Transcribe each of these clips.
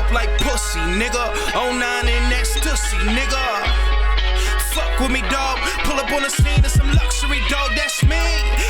dope like pussy, nigga. 09 and ecstasy, nigga. Fuck with me, dog. Pull up on the scene of some luxury, dog. That's me.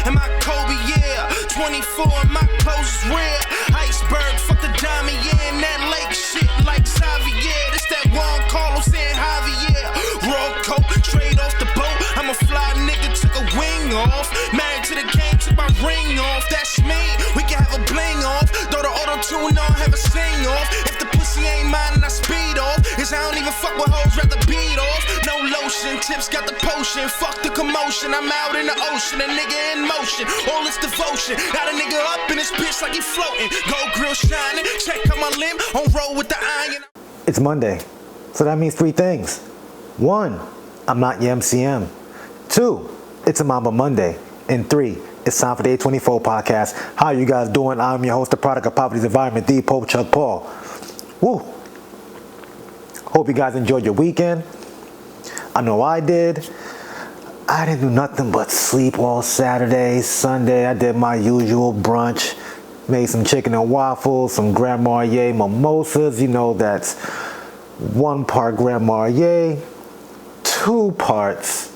And my Kobe, yeah. 24 and my clothes is rare. Iceberg, fuck the diamond, yeah. And that lake shit like Xavier. This that Juan Carlos and Javier. Raw coat, straight off the boat. I'm a fly nigga, took a wing off. Married to the game, took my ring off. That's me. We can have a bling off. Throw the auto-tune on, have a sing off. If the pussy ain't mine and I speed off. Cause I don't even fuck with hoes, rather beat off. No lotion, tips got the potion. Fuck the commotion, I'm out in the ocean. A nigga in motion, all this devotion. Got a nigga up in this bitch like he floating. Gold grill shining, check out my limb. On roll with the iron. It's Monday, so that means three things. One, I'm not your MCM. Two, it's a Mamba Monday. And three, it's time for the A24 podcast. How you guys doing? I'm your host, the product of poverty's environment, the Pope Chuck Paul. Woo! Hope you guys enjoyed your weekend. I know I did. I didn't do nothing but sleep all Saturday, Sunday. I did my usual brunch. Made some chicken and waffles, some Grand Marnier mimosas. You know that's 1 part Grand Marnier, 2 parts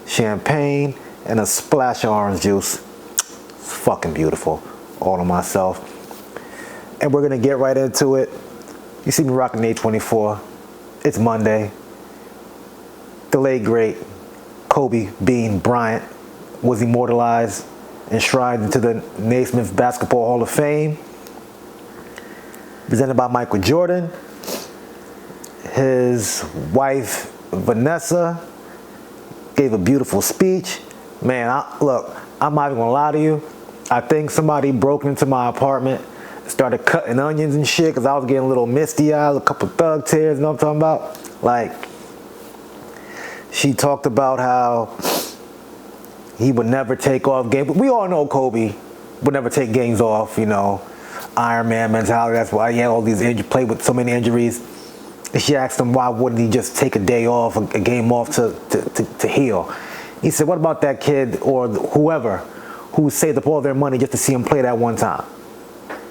champagne, and a splash of orange juice. It's fucking beautiful. All to myself. And we're going to get right into it. You see me rocking A24. It's Monday. The late, great Kobe Bean Bryant was immortalized, enshrined into the Naismith Basketball Hall of Fame. Presented by Michael Jordan. His wife, Vanessa, gave a beautiful speech. Man, I'm not even gonna lie to you. I think somebody broke into my apartment, started cutting onions and shit, because I was getting a little misty-eyed, a couple thug tears, you know what I'm talking about? Like, she talked about how he would never take off games. We all know Kobe would never take games off, you know, Iron Man mentality. That's why he had all these played with so many injuries. And she asked him why wouldn't he just take a day off, a game off to heal. He said, what about that kid or whoever who saved up all their money just to see him play that one time?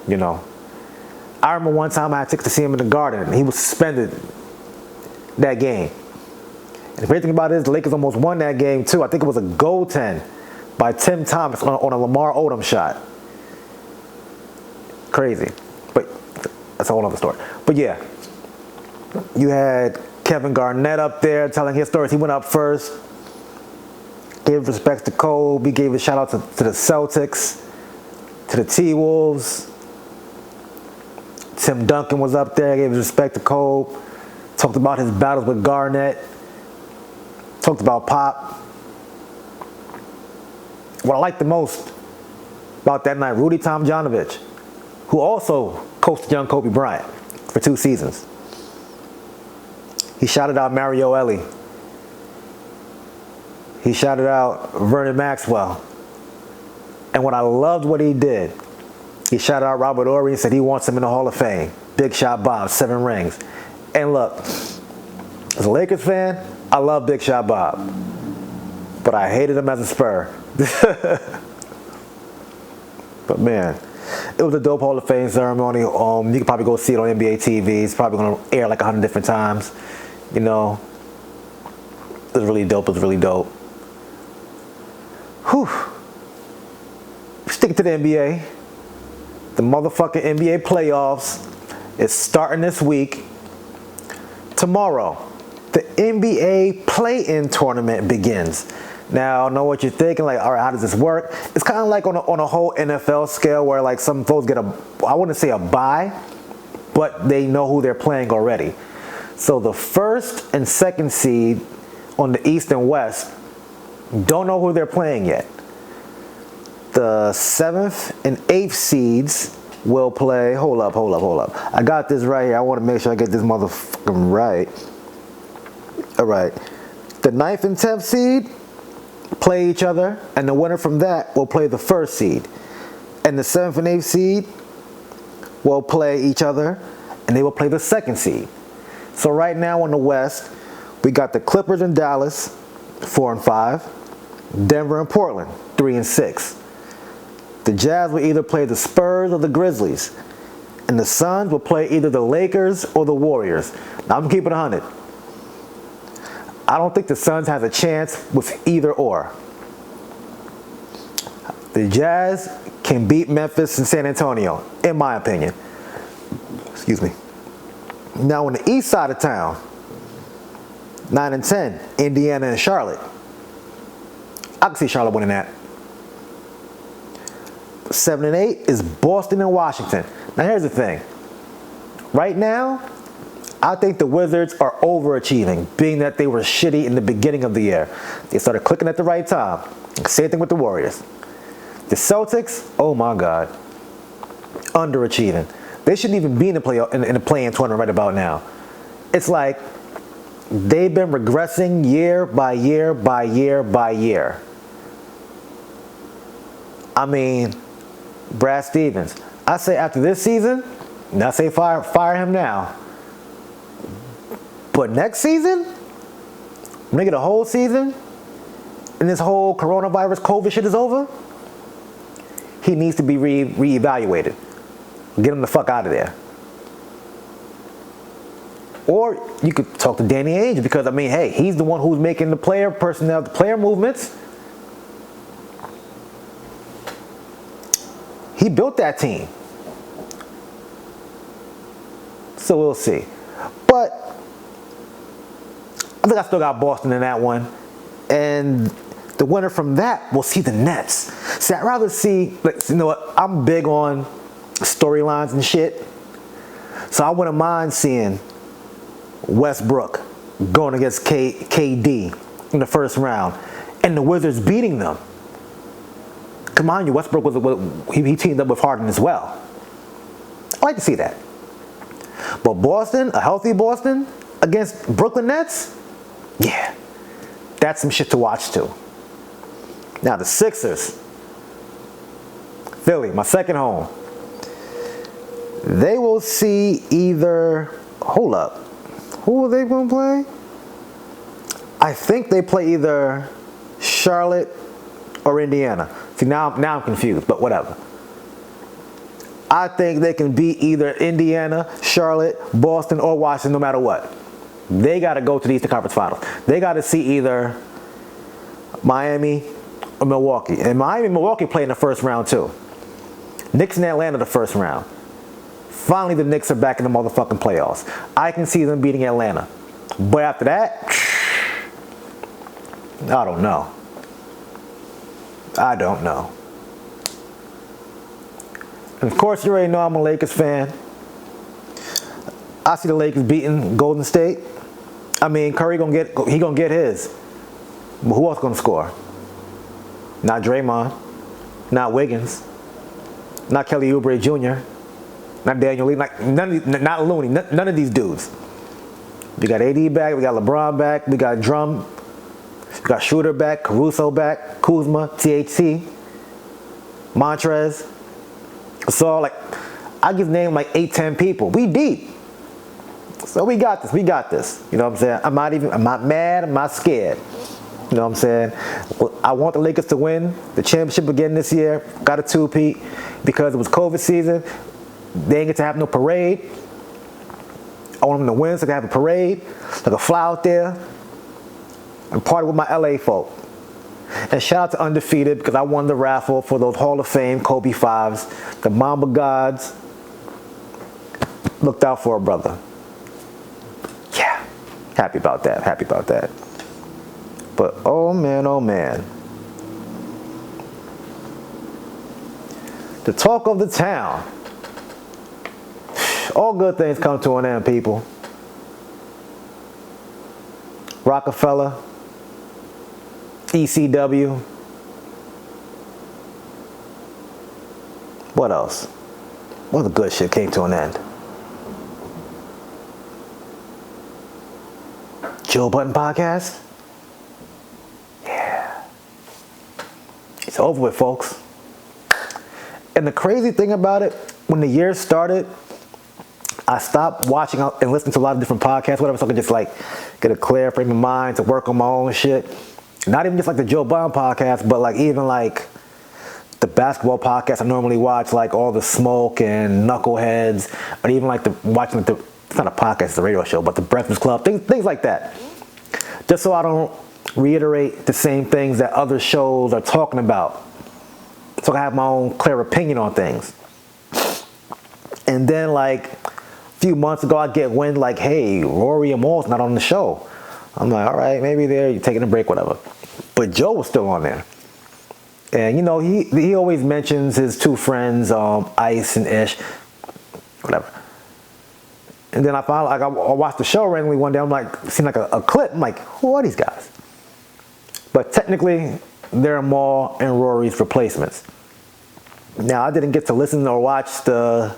You know, I remember one time I had tickets to see him in the Garden, and he was suspended that game. And the great thing about it is the Lakers almost won that game too. I think it was a goaltend by Tim Thomas on a Lamar Odom shot. Crazy. But that's a whole other story. But yeah, you had Kevin Garnett up there telling his stories. He went up first, gave respects to Kobe, gave a shout out to the Celtics, to the T-Wolves. Tim Duncan was up there, gave his respect to Kobe, talked about his battles with Garnett, talked about Pop. What I liked the most about that night, Rudy Tomjanovich, who also coached young Kobe Bryant for 2 seasons. He shouted out Mario Elie. He shouted out Vernon Maxwell. And what I loved what he did, he shouted out Robert Horry and said he wants him in the Hall of Fame. Big shot Bob, 7 rings. And look, as a Lakers fan, I love Big Shot Bob. But I hated him as a Spur. But man, it was a dope Hall of Fame ceremony. You can probably go see it on NBA TV. It's probably going to air like 100 different times. You know, it was really dope. It was really dope. Whew. Sticking to the NBA. The motherfucking NBA playoffs is starting this week. Tomorrow, the NBA play-in tournament begins. Now, I know what you're thinking, like, all right, how does this work? It's kind of like on a whole NFL scale where, like, some folks get I wouldn't say a bye, but they know who they're playing already. So the first and second seed on the East and West don't know who they're playing yet. The 7th and 8th seeds will play. Hold up. I got this right here. I want to make sure I get this motherfucking right. All right. The 9th and 10th seed play each other, and the winner from that will play the first seed. And the 7th and 8th seed will play each other, and they will play the second seed. So right now on the West, we got the Clippers and Dallas, 4 and 5. Denver and Portland, 3 and 6. The Jazz will either play the Spurs or the Grizzlies. and the Suns will play either the Lakers or the Warriors. Now, I'm keeping it 100. I don't think the Suns has a chance with either or. The Jazz can beat Memphis and San Antonio, in my opinion. Excuse me. Now, on the east side of town, 9 and 10, Indiana and Charlotte. I can see Charlotte winning that. 7 and 8 is Boston and Washington. Now, here's the thing. Right now, I think the Wizards are overachieving, being that they were shitty in the beginning of the year. They started clicking at the right time. Same thing with the Warriors. The Celtics, oh my God, underachieving. They shouldn't even be in the play-in tournament right about now. It's like they've been regressing year by year by year by year. I mean, Brad Stevens. I say after this season, I say fire him now. But next season, when they get a whole season, and this whole coronavirus COVID shit is over, he needs to be reevaluated. Get him the fuck out of there. Or you could talk to Danny Ainge because, I mean, hey, he's the one who's making the player personnel, the player movements. He built that team. So we'll see. But I think I still got Boston in that one. And the winner from that will see the Nets. See, I'd rather see, like, you know what, I'm big on storylines and shit. So I wouldn't mind seeing Westbrook going against KD in the first round and the Wizards beating them. Come on, Westbrook he teamed up with Harden as well. I like to see that. But Boston, a healthy Boston against Brooklyn Nets, yeah, that's some shit to watch too. Now the Sixers, Philly, my second home. They will see either, hold up, who are they going to play? I think they play either Charlotte or Indiana. See, now I'm confused, but whatever. I think they can beat either Indiana, Charlotte, Boston, or Washington no matter what. They got to go to the Eastern Conference Finals. They got to see either Miami or Milwaukee. And Miami and Milwaukee play in the first round too. Knicks and Atlanta the first round. Finally, the Knicks are back in the motherfucking playoffs. I can see them beating Atlanta. But after that, I don't know. I don't know. And of course, you already know I'm a Lakers fan. I see the Lakers beating Golden State. I mean, Curry gonna get his. But who else gonna score? Not Draymond, not Wiggins, not Kelly Oubre Jr., not Daniel Lee, not Looney, none of these dudes. We got AD back, we got LeBron back, we got Drum, we got Schroeder back, Caruso back, Kuzma, THT, Montrez. So I give name like 8-10 people. We deep. So we got this. You know what I'm saying? I'm not mad, I'm not scared. You know what I'm saying? I want the Lakers to win the championship again this year. Got a two-peat because it was COVID season. They didn't get to have no parade. I want them to win so they can have a parade. So I can fly out there and party with my LA folk. And shout out to Undefeated because I won the raffle for those Hall of Fame Kobe 5s. The Mamba Gods looked out for a brother. Yeah. Happy about that. But oh man. The talk of the town. All good things come to an end, people. Rockefeller, ECW. What else? What other good shit came to an end? Joe Budden Podcast? Yeah. It's over with, folks. And the crazy thing about it, when the year started, I stopped watching and listening to a lot of different podcasts, whatever, so I could just get a clear frame of mind to work on my own shit. Not even just like the Joe Budden Podcast, but even the the basketball podcasts I normally watch, like all the Smoke and Knuckleheads, or even like watching it's not a podcast, it's a radio show, but the Breakfast Club, things like that. Just so I don't reiterate the same things that other shows are talking about. So I have my own clear opinion on things. And then like a few months ago, I get wind like, hey, Rory and Maul's not on the show. I'm like, all right, maybe you're taking a break, whatever. But Joe was still on there. And, you know, he always mentions his two friends, Ice and Ish, whatever. And then I watched the show randomly one day. I'm like, seen like a clip. I'm like, who are these guys? But technically, they're Maul and Rory's replacements. Now, I didn't get to listen or watch the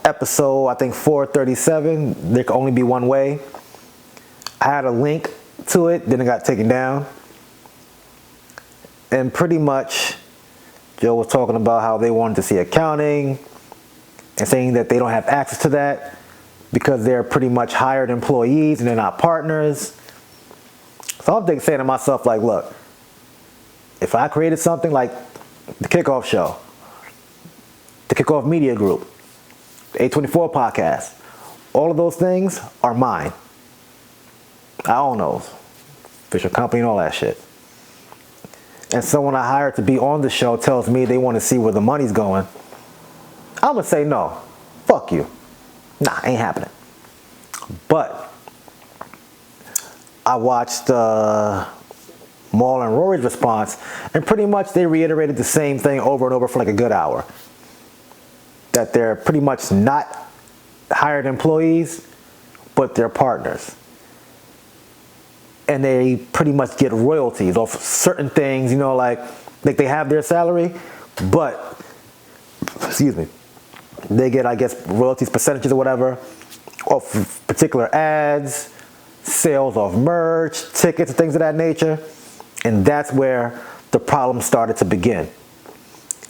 episode, I think 437. There could only be one way. I had a link to it, then it got taken down. And pretty much, Joe was talking about how they wanted to see accounting and saying that they don't have access to that because they're pretty much hired employees and they're not partners. So I'm saying to myself, like, look, if I created something like the Kickoff Show, the Kickoff Media Group, the A24 Podcast, all of those things are mine. I own those. Official company and all that shit. And someone I hired to be on the show tells me they want to see where the money's going, I'm going to say no. Fuck you. Nah, ain't happening. But I watched Maul and Rory's response, and pretty much they reiterated the same thing over and over for like a good hour. That they're pretty much not hired employees, but they're partners. And they pretty much get royalties off certain things, you know, like they have their salary, but, excuse me, they get, I guess, royalties, percentages or whatever, off particular ads, sales of merch, tickets, and things of that nature. And that's where the problem started to begin.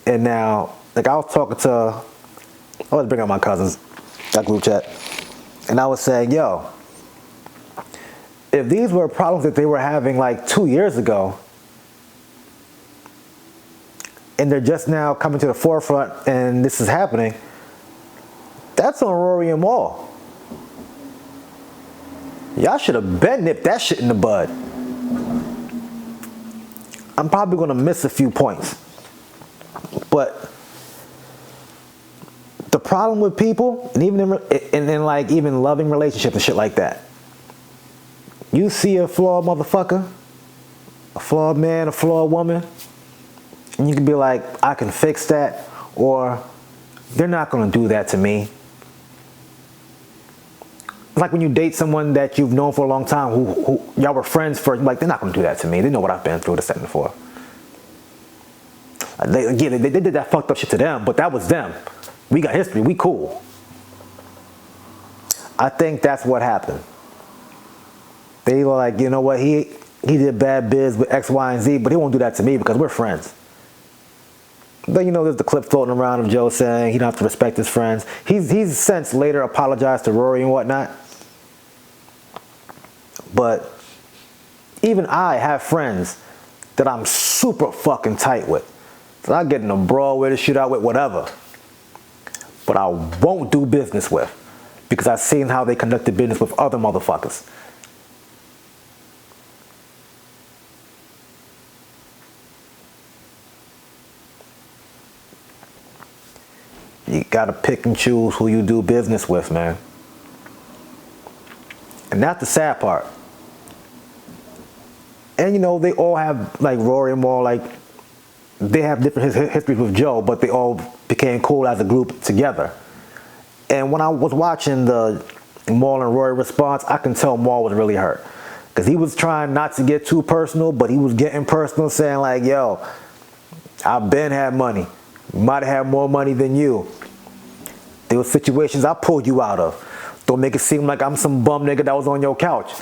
And now, like I was talking to, I was bringing up my cousins, that group chat, and I was saying, yo, if these were problems that they were having like 2 years ago, and they're just now coming to the forefront and this is happening, that's on Rory and Maul. Y'all should have been nipped that shit in the bud. I'm probably going to miss a few points. But the problem with people, and even in like even loving relationships and shit like that, you see a flawed motherfucker, a flawed man, a flawed woman, and you can be like, I can fix that, or they're not going to do that to me. It's like when you date someone that you've known for a long time, who y'all were friends for, like, they're not going to do that to me. They know what I've been through, this, second, and fourth. They did that fucked up shit to them, but that was them. We got history. We cool. I think that's what happened. They were like, you know what, he did bad biz with X, Y, and Z, but he won't do that to me because we're friends. But you know, there's the clip floating around of Joe saying he don't have to respect his friends. He's since later apologized to Rory and whatnot. But even I have friends that I'm super fucking tight with. So I get in a brawl with, a shootout with, whatever. But I won't do business with because I've seen how they conducted business with other motherfuckers. You gotta pick and choose who you do business with, man. And that's the sad part. And you know, they all have, like Rory and Maul, like, they have different histories with Joe, but they all became cool as a group together. And when I was watching the Maul and Rory response, I can tell Maul was really hurt. Because he was trying not to get too personal, but he was getting personal, saying like, yo, I've been had money. Might have had more money than you. There were situations I pulled you out of. Don't make it seem like I'm some bum nigga that was on your couch.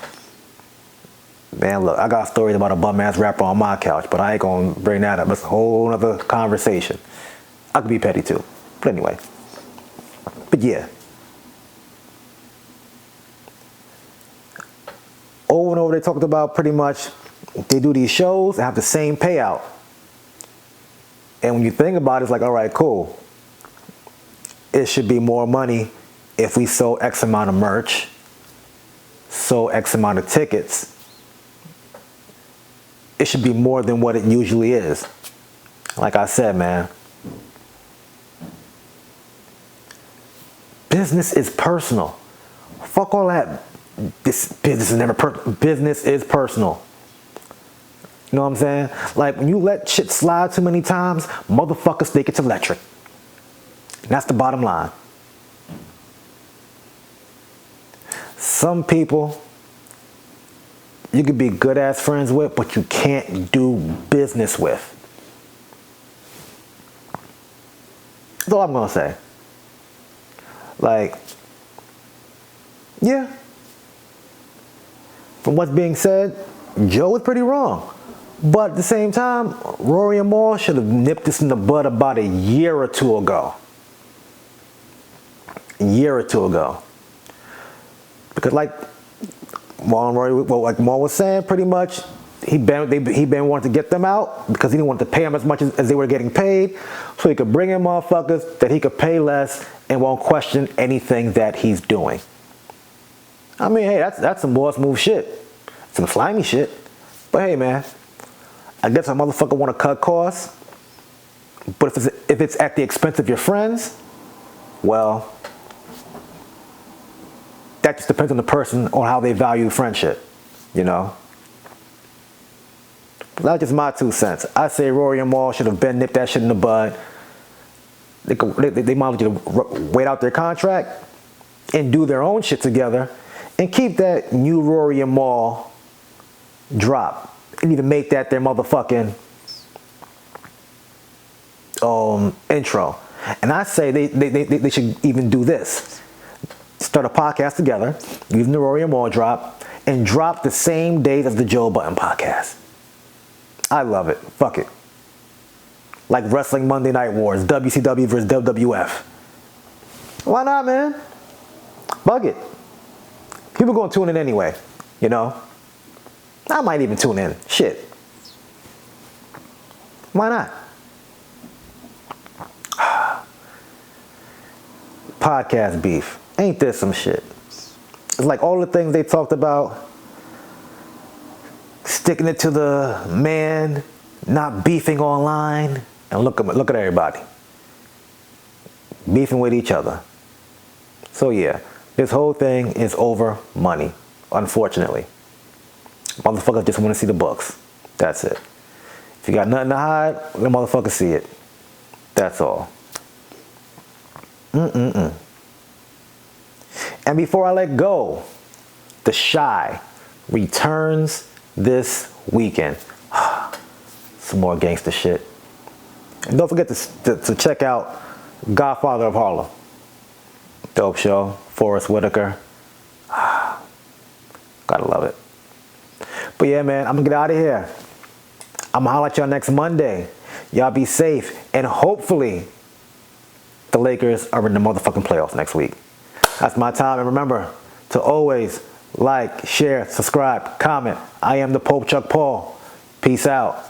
Man, look, I got stories about a bum ass rapper on my couch, but I ain't gonna bring that up. It's a whole other conversation. I could be petty too. But anyway. But yeah. Over and over they talked about pretty much they do these shows and have the same payout. And when you think about it, it's like, all right, cool. It should be more money if we sold X amount of merch, sold X amount of tickets. It should be more than what it usually is. Like I said, man, business is personal. Fuck all that. This business is never business is personal. You know what I'm saying? Like, when you let shit slide too many times, motherfuckers think it's electric. And that's the bottom line. Some people you could be good ass friends with, but you can't do business with. That's all I'm gonna say. Like, yeah. From what's being said, Joe was pretty wrong. But at the same time, Rory and Mal should have nipped this in the bud about a year or two ago. A year or two ago. Because like Mal and Rory, well, like Mal was saying, pretty much, he been wanting to get them out because he didn't want to pay them as much as they were getting paid, so he could bring in motherfuckers that he could pay less and won't question anything that he's doing. I mean, hey, that's some boss move shit. Some slimy shit. But hey, man, I guess a motherfucker want to cut costs, but if it's at the expense of your friends, well, that just depends on the person, on how they value friendship, you know? But that's just my 2 cents. I say Rory and Mal should have been nipped that shit in the bud. They might as well wait out their contract and do their own shit together and keep that new Rory and Mal drop and even make that their motherfucking intro. And I say they should even do this. Start a podcast together, using the Rory and Mal drop, and drop the same days as the Joe Budden Podcast. I love it. Fuck it. Like Wrestling Monday Night Wars, WCW versus WWF. Why not, man? Bug it. People gonna tune in anyway, you know? I might even tune in. Shit. Why not? Podcast beef. Ain't this some shit? It's like all the things they talked about, sticking it to the man, not beefing online, and look at everybody. Beefing with each other. So yeah, this whole thing is over money, unfortunately. Motherfuckers just want to see the books. That's it. If you got nothing to hide, let motherfuckers see it. That's all. And before I let go, The Shy returns this weekend. Some more gangster shit. And don't forget to check out Godfather of Harlem. Dope show. Forrest Whitaker. Gotta love it. But yeah, man, I'm gonna get out of here. I'm gonna holler at y'all next Monday. Y'all be safe. And hopefully, the Lakers are in the motherfucking playoffs next week. That's my time. And remember to always like, share, subscribe, comment. I am the Pope Chuck Paul. Peace out.